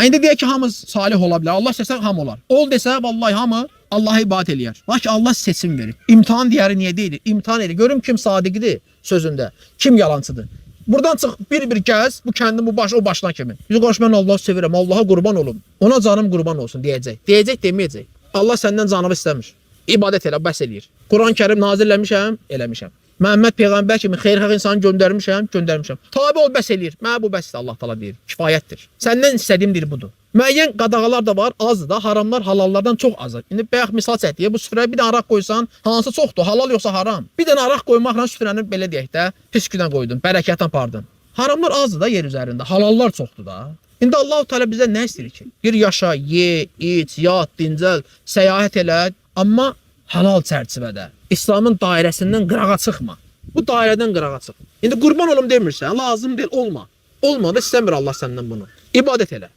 İndi deyək ki, hamı salih ola bilər. Allah istəsə hamı olar. Ol desə, vallahi hamı Allah'a ibadət eləyər. Lakin Allah seçim verir. İmtahan deyəri niyə deyilir? İmtahan edir. Görüm kim sadiqdir sözündə, kim yalancıdır. Buradan çıx bir gəz, bu kəndin bu baş, o başdan kimin? Yüzü qarşı mən Allah'ı sevirəm, Allah'a qurban olum. Ona canım qurban olsun deyəcək. Deyəcək, deməyəcək. Allah səndən canını istəmir. İbadət elə, bəs eləyir. Quran-Kərim nazirləmişəm, eləmişəm. Məhəmməd Peyğəmbər kimi xeyirxah insanı göndərmişəm, göndərmişəm. Tabi ol, bəs eləyir. Mənə bu bəsdir, Allah təala deyir. Kifayətdir. Səndən istədiyim dil budur. Müəyyən qadağalar da var, azdır da. Haramlar halallardan çox azdır. İndi bayaq misal çəkdik. Bu süfrəyə bir dənə araq qoysan, hansı çoxdur? Halal yoxsa haram? Bir dənə araq qoymaqla süfrəni belə deyək də, pis gündən qoydun, bərəkətlə apardın. Haramlar azdır da yer üzərində, halallar çoxdur da. İndi Allah Teala bizə nə istəyir ki? Bir yaşa, ye, iç, yat, dincəl, səyahət elə, amma halal çərçivədə. İslamın dairəsindən qırağa çıxma. Bu dairədən qırağa çıx. İndi qurban olum demirsən, lazım deyil, olma. Olmadı, istəmir Allah səndən bunu. İbadət elə.